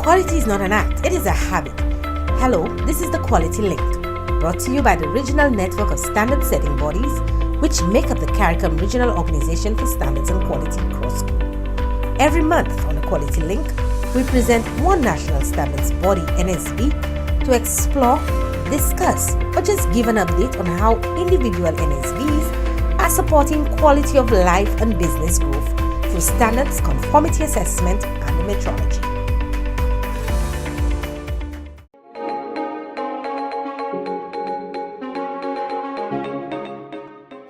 Quality is not an act, it is a habit. Hello, this is the Quality Link, brought to you by the regional network of standard setting bodies which make up the CARICOM Regional Organization for Standards and Quality, CROSQ. Every month on the Quality Link, we present one national standards body, NSB, to explore, discuss, or just give an update on how individual NSBs are supporting quality of life and business growth through standards, conformity assessment, and metrology.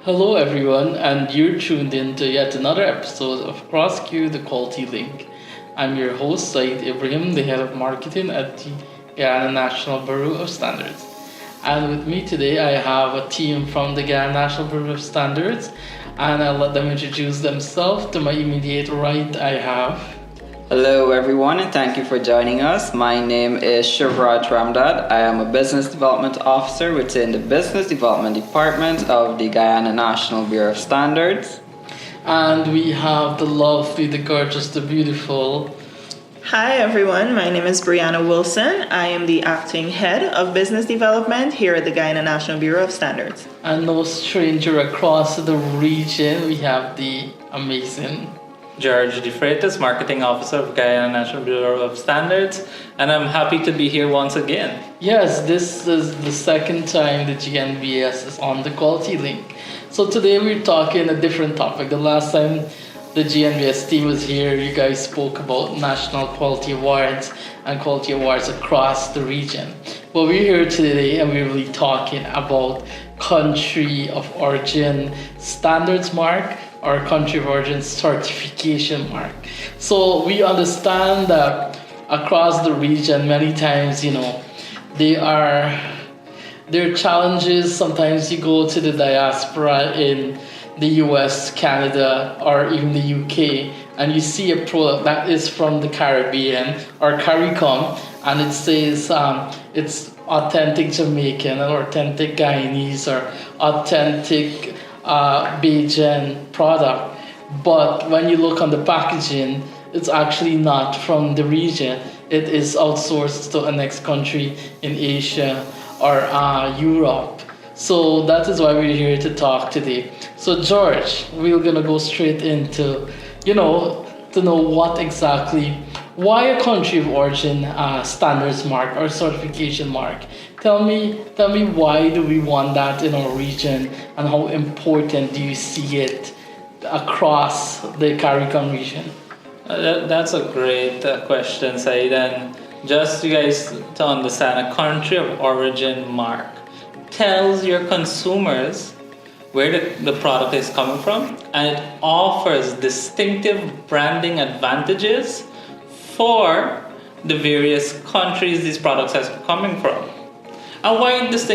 Hello everyone, and you're tuned in to yet another episode of CROSQ, the Quality Link. I'm your host, Syeid Ibrahim, the head of marketing at the Guyana National Bureau of Standards. And with me today, I have a team from the Guyana National Bureau of Standards, and I'll let them introduce themselves. To my immediate right, I have... Hello everyone, and thank you for joining us. My name is Shivraj Ramdat. I am a business development officer within the business development department of the Guyana National Bureau of Standards. And we have the lovely, the gorgeous, the beautiful... Hi everyone, my name is Breana Wilson. I am the acting head of business development here at the Guyana National Bureau of Standards. And no stranger across the region, we have the amazing... DeFreitas, Marketing Officer of Guyana National Bureau of Standards, and I'm happy to be here once again. Yes, this is the second time the GNBS is on the Quality Link. So today we're talking a different topic. The last time the GNBS team was here, you guys spoke about National Quality Awards and Quality Awards across the region. But we're here today and we're really talking about country of origin standards mark or country of origin certification mark. So we understand that across the region, many times, there are challenges. Sometimes you go to the diaspora in the US, Canada, or even the UK, and you see a product that is from the Caribbean or CARICOM, and it says it's authentic Jamaican or authentic Guyanese or authentic Bajan product, but when you look on the packaging, it's actually not from the region. It is outsourced to a next country in Asia or Europe. So that is why we're here to talk today. So George, we're gonna go straight into, to know why a country of origin standards mark or certification mark. Tell me why do we want that in our region, and how important do you see it across the CARICOM region? That's a great question, Syeid. And just you guys to understand, a country of origin mark tells your consumers where the product is coming from, and it offers distinctive branding advantages for the various countries these products are coming from. And why this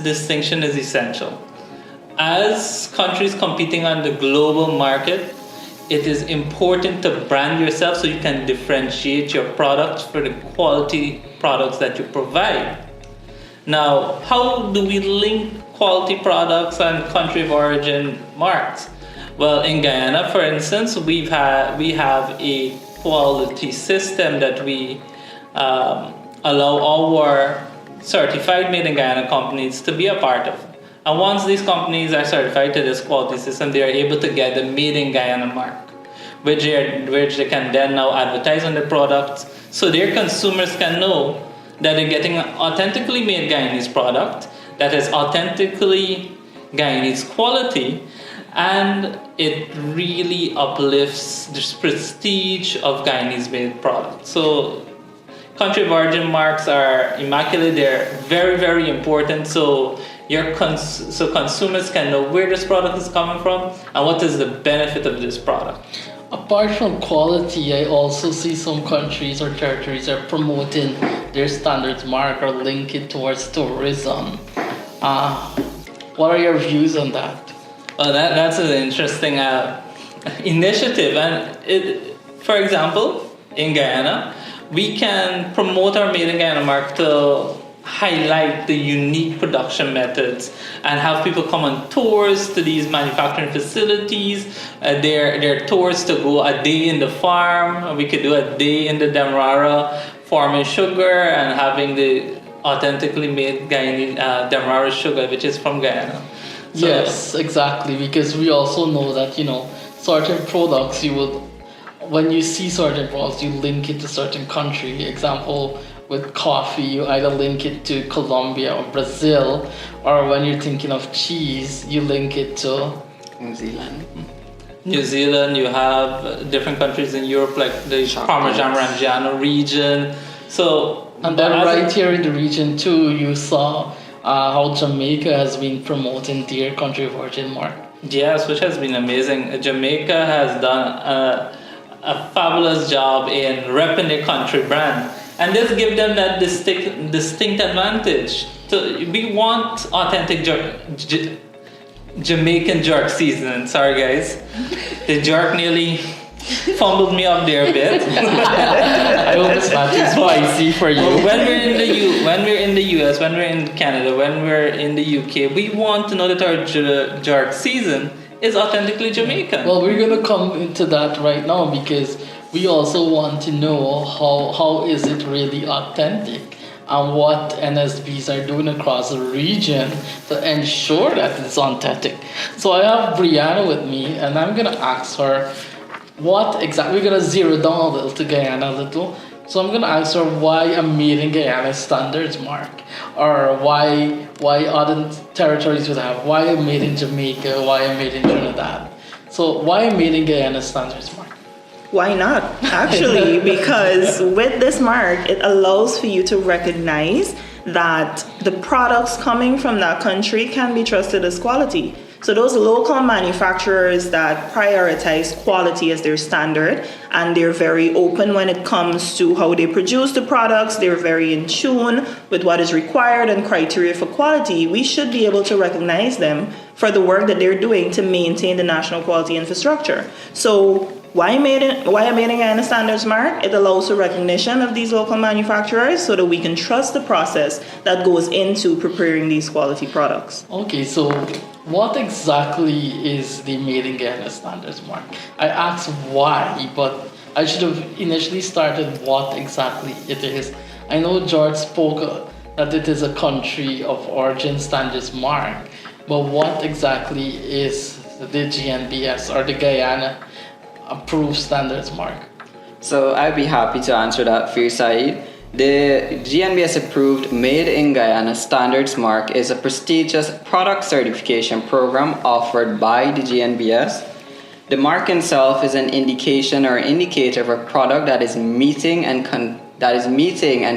distinction is essential. As countries competing on the global market, it is important to brand yourself so you can differentiate your products for the quality products that you provide. Now, how do we link quality products and country of origin marks? Well, in Guyana, for instance, we have a quality system that we allow our certified made in Guyana companies to be a part of. And once these companies are certified to this quality system, they are able to get the made in Guyana mark, which they can then now advertise on their products, so their consumers can know that they're getting an authentically made Guyanese product that is authentically Guyanese quality, and it really uplifts the prestige of Guyanese made products. So country of origin marks are immaculate. They're very, very important. So consumers can know where this product is coming from and what is the benefit of this product. Apart from quality, I also see some countries or territories are promoting their standards mark or link it towards tourism. What are your views on that? Well, that's an interesting initiative. And for example, in Guyana, we can promote our Made in Guyana mark to highlight the unique production methods and have people come on tours to these manufacturing facilities. Their tours to go a day in the farm. We could do a day in the Demerara farming sugar and having the authentically made Guyanese Demerara sugar, which is from Guyana. So, yes, exactly, because we also know that, certain products when you see certain products, you link it to certain country. Example, with coffee, you either link it to Colombia or Brazil, or when you're thinking of cheese, you link it to New Zealand. New Zealand, you have different countries in Europe like the Parmesan Reggiano region. So, and then right here in the region too, you saw how Jamaica has been promoting their country of origin mark. Yes, which has been amazing. Jamaica has done a fabulous job in repping their country brand, and this gives them that distinct advantage. So we want authentic Jamaican jerk seasoning. Sorry guys, the jerk nearly fumbled me up there a bit. I hope it's not too spicy for you. When we're in the US, when we're in Canada, when we're in the UK, we want to know that our jerk season is authentically Jamaican. Well, we're gonna come into that right now because we also want to know how is it really authentic and what NSBs are doing across the region to ensure that it's authentic. So I have Breana with me, and I'm gonna ask her what exactly, we're gonna zero down a little to Guyana a little. So I'm gonna ask her why a Made in Guyana standards mark, or why other territories would have, why a Made in Jamaica, why a Made in Trinidad. So why a Made in Guyana standards mark? Why not? Actually, because with this mark, it allows for you to recognize that the products coming from that country can be trusted as quality. So those local manufacturers that prioritize quality as their standard, and they're very open when it comes to how they produce the products, they're very in tune with what is required and criteria for quality, we should be able to recognize them for the work that they're doing to maintain the national quality infrastructure. So why a Made in Guyana standards mark? It allows for recognition of these local manufacturers so that we can trust the process that goes into preparing these quality products. Okay, so what exactly is the Made in Guyana standards mark? I asked why, but I should have initially started what exactly it is. I know George spoke that it is a country of origin standards mark, but what exactly is the GNBS or the Guyana approved standards mark? So I'd be happy to answer that for you, Syeid. The GNBS approved Made in Guyana standards mark is a prestigious product certification program offered by the GNBS. The mark itself is an indication or indicator of a product that is meeting and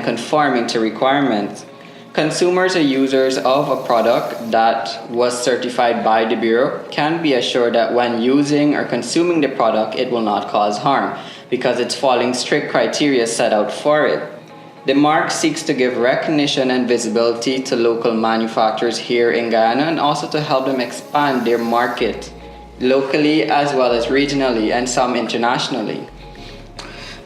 conforming to requirements. Consumers or users of a product that was certified by the Bureau can be assured that when using or consuming the product, it will not cause harm because it's following strict criteria set out for it. The mark seeks to give recognition and visibility to local manufacturers here in Guyana and also to help them expand their market locally as well as regionally and some internationally.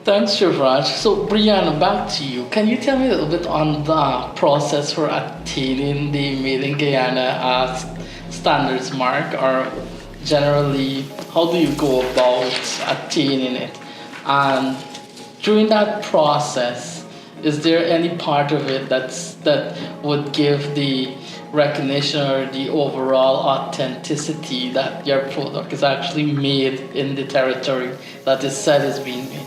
Thanks, Shivraj. So, Breana, back to you. Can you tell me a little bit on the process for attaining the Made in Guyana standards mark, or generally, how do you go about attaining it? And during that process, is there any part of it that would give the recognition or the overall authenticity that your product is actually made in the territory that is said is being made?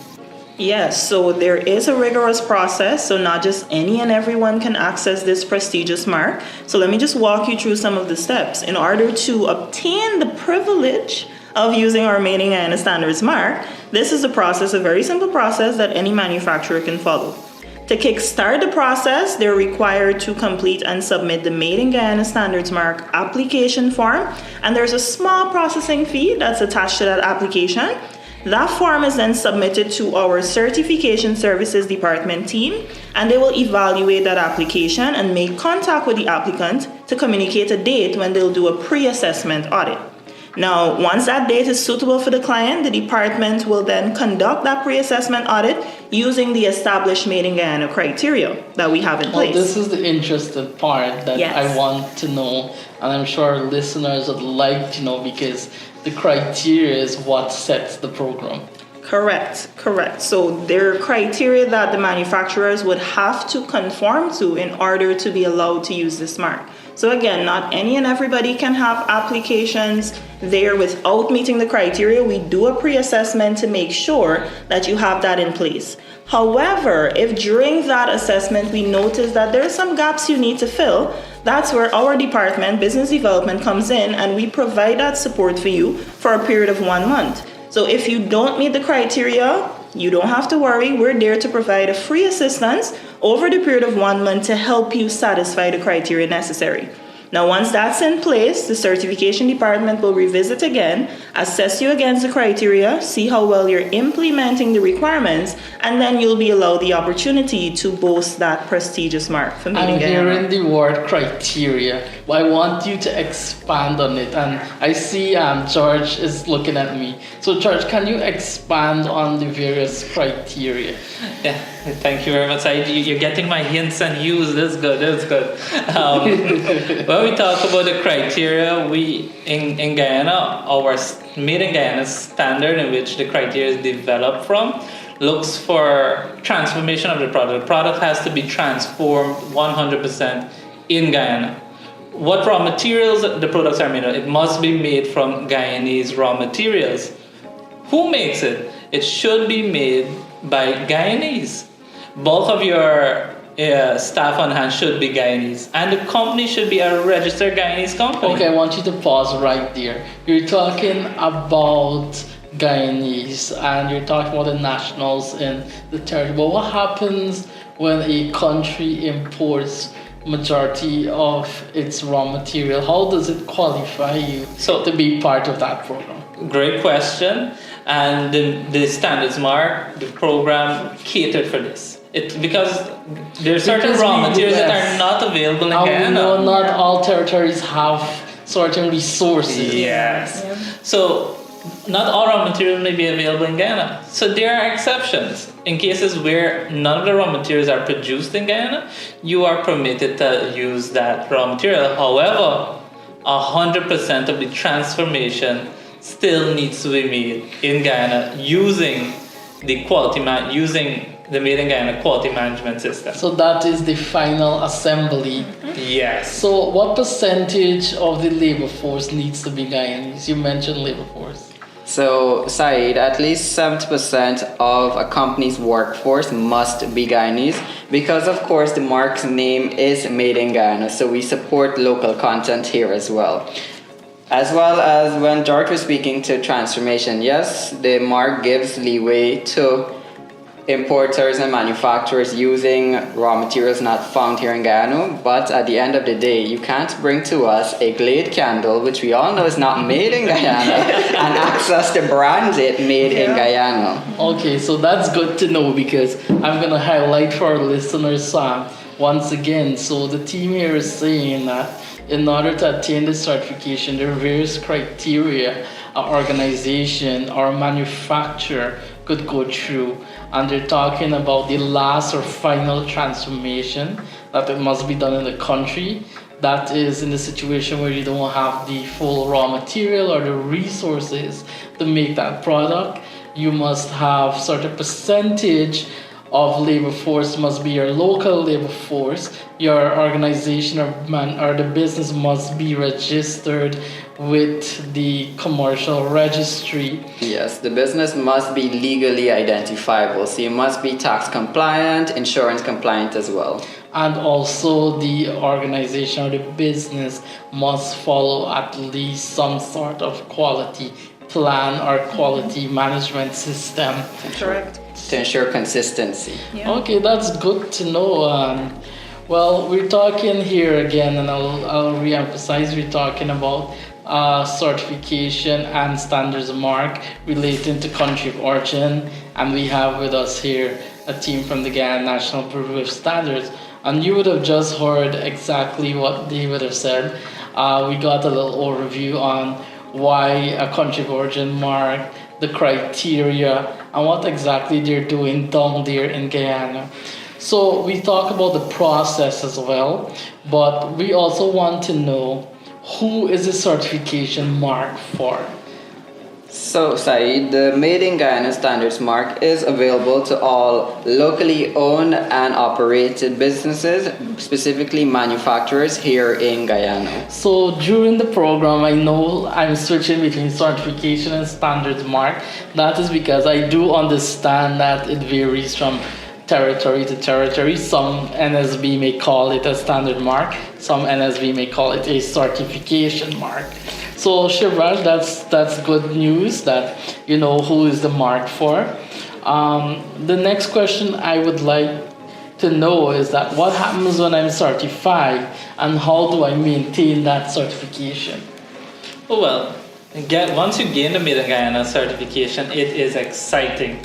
Yes, so there is a rigorous process, so not just any and everyone can access this prestigious mark. So let me just walk you through some of the steps. In order to obtain the privilege of using our Made in Guyana standards mark, this is a process, a very simple process that any manufacturer can follow. To kickstart the process, they're required to complete and submit the Made in Guyana standards mark application form, and there's a small processing fee that's attached to that application. That form is then submitted to our certification services department team, and they will evaluate that application and make contact with the applicant to communicate a date when they'll do a pre-assessment audit. Now, once that date is suitable for the client, the department will then conduct that pre-assessment audit using the established Made in Guyana criteria that we have in place. Well, this is the interesting part that Yes. I want to know, and I'm sure our listeners would like to know, because the criteria is what sets the program. Correct. So there are criteria that the manufacturers would have to conform to in order to be allowed to use this mark. So again, not any and everybody can have applications there without meeting the criteria. We do a pre-assessment to make sure that you have that in place. However, if during that assessment we notice that there are some gaps you need to fill, that's where our department, business development, comes in, and we provide that support for you for a period of 1 month. So if you don't meet the criteria, you don't have to worry. We're there to provide a free assistance over the period of 1 month to help you satisfy the criteria necessary. Now, once that's in place, the certification department will revisit again, assess you against the criteria, see how well you're implementing the requirements, and then you'll be allowed the opportunity to boast that prestigious mark for Made in I'm Guyana. hearing the word criteria, but I want you to expand on it. And I see George is looking at me. So, George, can you expand on the various criteria? Yeah, thank you very much. You're getting my hints and hues. That's good. When we talk about the criteria, we in Guyana, our Made in Guyana standard in which the criteria is developed from looks for transformation of the product. The product has to be transformed 100% in Guyana. What raw materials the products are made of? It must be made from Guyanese raw materials. Who makes it? It should be made by Guyanese. Bulk of your staff on hand should be Guyanese, and the company should be a registered Guyanese company. Okay, I want you to pause right there. You're talking about Guyanese, and you're talking about the nationals in the territory. But what happens when a country imports majority of its raw material? How does it qualify you to be part of that program? Great question. And the standards mark, the program catered for this. Because there are certain raw materials that are not available in Guyana. No, not all territories have certain resources. Yes. Yeah. So not all raw materials may be available in Guyana. So there are exceptions. In cases where none of the raw materials are produced in Guyana, you are permitted to use that raw material. However, 100% of the transformation still needs to be made in Guyana using the Made in Guyana quality management system. So that is the final assembly. Yes. So what percentage of the labor force needs to be Guyanese? You mentioned labor force. So, Syeid, at least 70% of a company's workforce must be Guyanese because, of course, the mark's name is Made in Guyana, so we support local content here as well. As well as when George was speaking to transformation, yes, the mark gives leeway to importers and manufacturers using raw materials not found here in Guyana, but at the end of the day, you can't bring to us a Glade candle, which we all know is not made in Guyana, and ask us to brand it made in Guyana. Okay, so that's good to know because I'm going to highlight for our listeners once again. So the team here is saying that in order to attain the certification, there are various criteria an organization or a manufacturer could go through, and they're talking about the last or final transformation that it must be done in the country. That is in the situation where you don't have the full raw material or the resources to make that product. You must have certain percentage of labor force must be your local labor force. Your organization or the business must be registered with the commercial registry. Yes, the business must be legally identifiable. So you must be tax compliant, insurance compliant as well. And also the organization or the business must follow at least some sort of quality plan or quality management system. Correct. To ensure consistency. Yeah. Okay, that's good to know. Well, we're talking here again, and I'll re-emphasize, we're talking about certification and standards mark relating to country of origin, and we have with us here a team from the Guyana National Bureau of Standards, and you would have just heard exactly what they would have said. We got a little overview on why a country of origin mark, the criteria, and what exactly they're doing down there in Guyana. So we talk about the process as well, but we also want to know who is the certification mark for. So, Syeid, the Made in Guyana Standards mark is available to all locally owned and operated businesses, specifically manufacturers here in Guyana. So during the program, I know I'm switching between certification and standards mark. That is because I do understand that it varies from territory to territory. Some NSB may call it a standard mark, some NSB may call it a certification mark. So Shivraj, that's good news that you know who is the mark for. The next question I would like to know is that what happens when I'm certified and how do I maintain that certification? Oh, well, once you gain the Made in Guyana certification, it is exciting.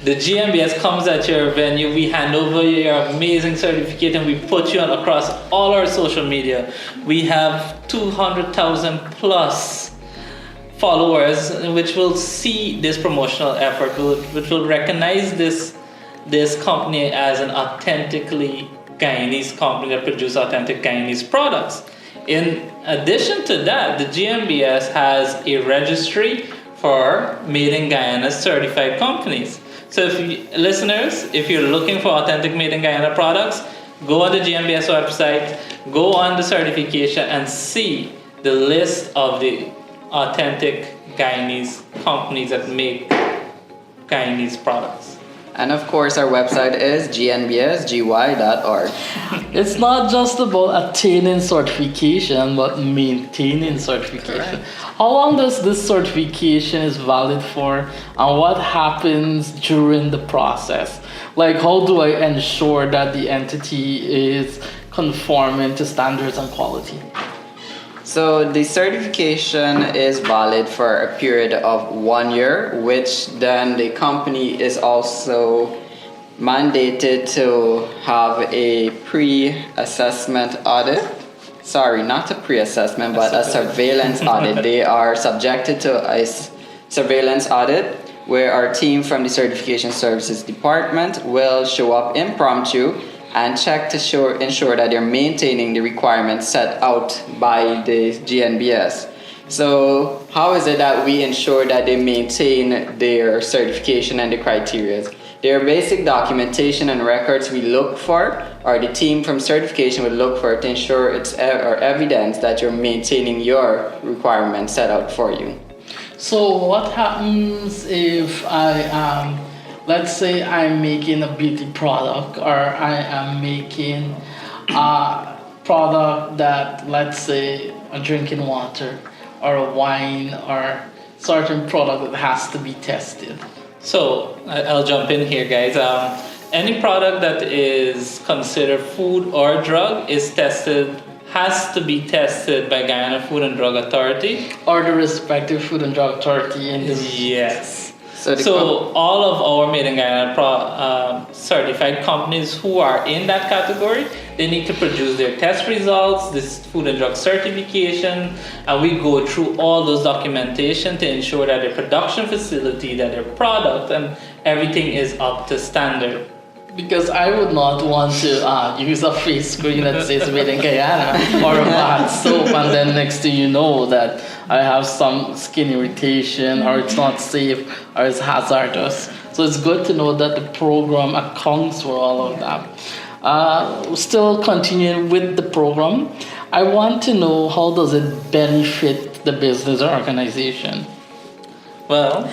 The GNBS comes at your venue, we hand over your amazing certificate and we put you on across all our social media. We have 200,000 plus followers which will see this promotional effort, which will recognize this company as an authentically Guyanese company that produces authentic Guyanese products. In addition to that, the GNBS has a registry for Made in Guyana certified companies. So listeners, if you're looking for authentic Made in Guyana products, go on the GNBS website, go on the certification and see the list of the authentic Guyanese companies that make Guyanese products. And of course, our website is gnbsgy.org. It's not just about attaining certification, but maintaining certification. Correct. How long does this certification is valid for, and what happens during the process? Like, how do I ensure that the entity is conforming to standards and quality? So the certification is valid for a period of 1 year, which then the company is also mandated to have a pre-assessment audit. Sorry, not a pre-assessment, but a surveillance audit. They are subjected to a surveillance audit where our team from the Certification Services Department will show up impromptu and check to ensure that they're maintaining the requirements set out by the GNBS. So how is it that we ensure that they maintain their certification and the criteria? There are basic documentation and records we look for, or the team from certification would look for to ensure it's or evidence that you're maintaining your requirements set out for you. So what happens if I am, let's say I'm making a beauty product, or I am making a product that, let's say, a drinking water or a wine or certain product that has to be tested? So I'll jump in here, guys. Any product that is considered food or drug has to be tested by Guyana Food and Drug Authority. Or the respective Food and Drug Authority in this. Yes. So all of our Made in Guyana certified companies who are in that category, they need to produce their test results, this food and drug certification, and we go through all those documentation to ensure that their production facility, that their product and everything is up to standard. Because I would not want to use a face screen that says Made in Guyana or a bath soap, and then next thing you know that I have some skin irritation, or it's not safe, or it's hazardous. So it's good to know that the program accounts for all of that. Still continuing with the program, I want to know, how does it benefit the business or organization? Well,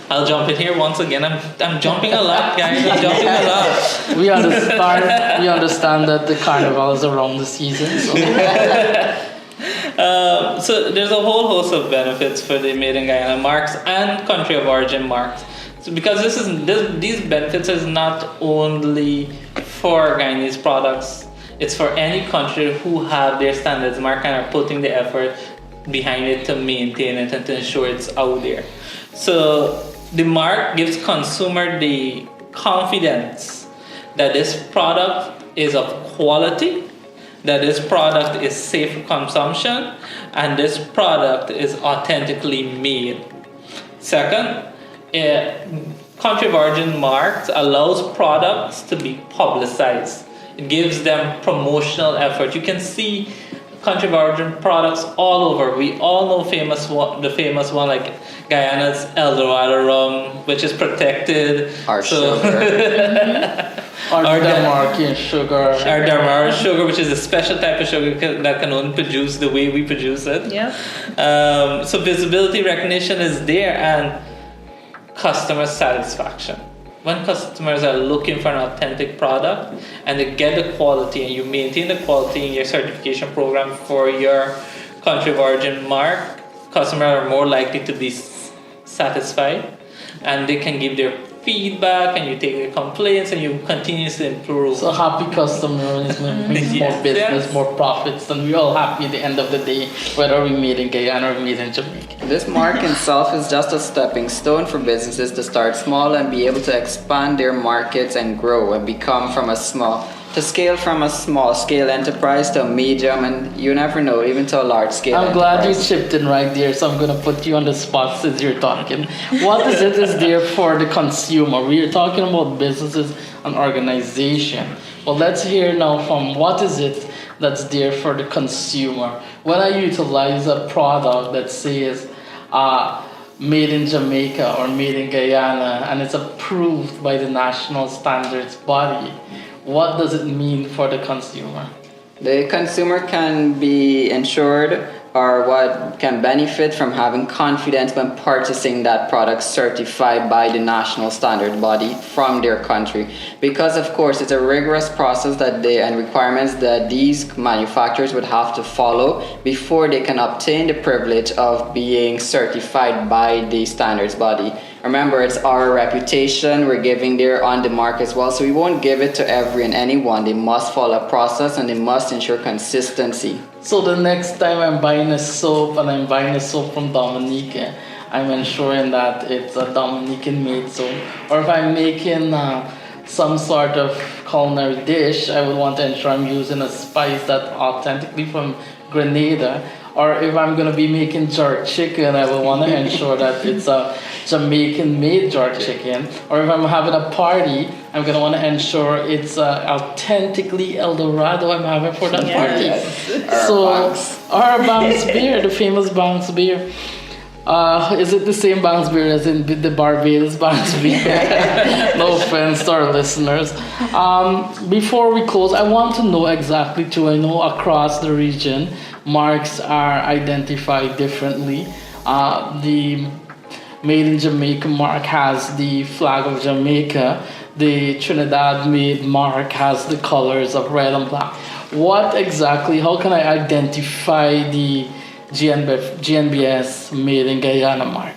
I'll jump in here once again. I'm jumping a lot, guys. I'm jumping a lot. We understand that the carnival is around the season. So. So there's a whole host of benefits for the Made in Guyana marks and country of origin marks. So because these benefits is not only for Guyanese products, it's for any country who have their standards mark and are putting the effort behind it to maintain it and to ensure it's out there. So the mark gives consumer the confidence that this product is of quality that this product is safe for consumption and this product is authentically made. Second, country of origin marks allows products to be publicized. It gives them promotional effort. You can see country of origin products all over. We all know the famous one like Guyana's El Dorado rum, which is protected. Our sugar. Our Demarcan sugar. Our Demarcan sugar, which is a special type of sugar that can only produce the way we produce it. Yeah. So visibility recognition is there, and customer satisfaction. When customers are looking for an authentic product and they get the quality and you maintain the quality in your certification program for your country of origin mark, customers are more likely to be satisfied and they can give their feedback and you take their complaints and you continuously improve. So happy customers means more business, more profits, and we're all happy at the end of the day, whether we made in Guyana or made in Jamaica. This mark itself is just a stepping stone for businesses to start small and be able to expand their markets and grow and become from a small scale enterprise to a medium, and you never know, even to a large scale I'm enterprise. glad you chipped in right there, so I'm going to put you on the spot since you're talking. What is there for the consumer? We are talking about businesses and organization. Well, let's hear now from what is it that's there for the consumer. When I utilize a product that says made in Jamaica or made in Guyana and it's approved by the national standards body, what does it mean for the consumer? The consumer can be ensured or what can benefit from having confidence when purchasing that product certified by the national standard body from their country. Because of course it's a rigorous process and requirements that these manufacturers would have to follow before they can obtain the privilege of being certified by the standards body. Remember, it's our reputation we're giving there on the mark as well, so we won't give it to every and anyone. They must follow a process and they must ensure consistency. So the next time I'm buying a soap and I'm buying a soap from Dominica, I'm ensuring that it's a Dominican made soap. Or if I'm making some sort of culinary dish, I would want to ensure I'm using a spice that's authentically from Grenada. Or if I'm going to be making jerk chicken, I will want to ensure that it's a Jamaican-made jerk chicken. Or if I'm having a party, I'm going to want to ensure it's authentically El Dorado I'm having for that party. Yes. So, our Banks beer, the famous Banks beer. Is it the same Banks beer as in the Barbados Banks beer? No offense to our listeners. Before we close, I want to know exactly too. I know across the region, marks are identified differently. The Made in Jamaica mark has the flag of Jamaica. The Trinidad made mark has the colors of red and black. What exactly, how can I identify the GNBS Made in Guyana mark?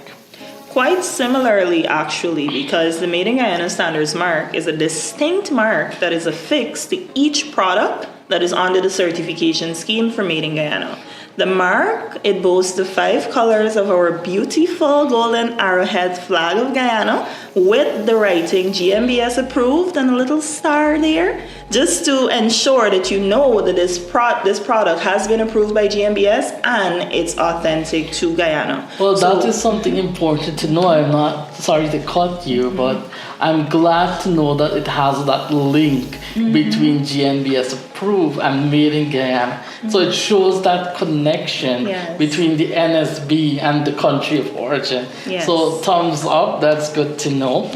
Quite similarly, actually, because the Made in Guyana Standards mark is a distinct mark that is affixed to each product that is under the certification scheme for Made in Guyana. The mark, it boasts the 5 colors of our beautiful golden arrowhead flag of Guyana with the writing GNBS approved and a little star there, just to ensure that you know that this product has been approved by GNBS and it's authentic to Guyana. Well, that is something important to know. I'm not sorry to cut you, but I'm glad to know that it has that link between GNBS approved and Made in Guyana. So it shows that connection between the NSB and the country of origin. Yes. So thumbs up, that's good to know.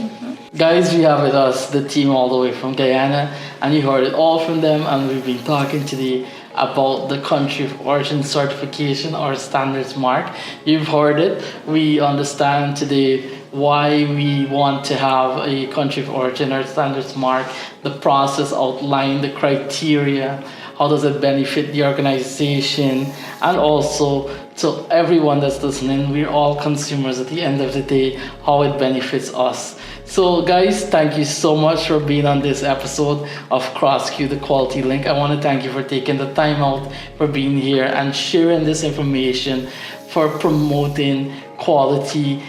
Guys, we have with us the team all the way from Guyana, and you heard it all from them, and we've been talking today about the country of origin certification or standards mark. You've heard it. We understand today why we want to have a country of origin or standards mark, the process outlined, the criteria, how does it benefit the organization, and also to everyone that's listening, we're all consumers at the end of the day, how it benefits us. So guys, thank you so much for being on this episode of CROSQ, the Quality Link. I want to thank you for taking the time out for being here and sharing this information for promoting quality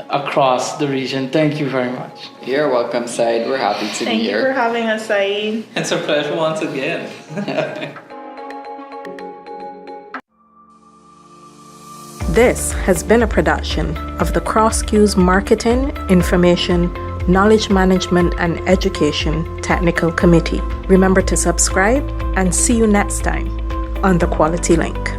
across the region. Thank you very much. You're welcome, Syeid. We're happy to be here. Thank you for having us, Syeid. It's a pleasure once again. This has been a production of the CROSQ's Marketing, Information, Knowledge Management and Education Technical Committee. Remember to subscribe and see you next time on The Quality Link.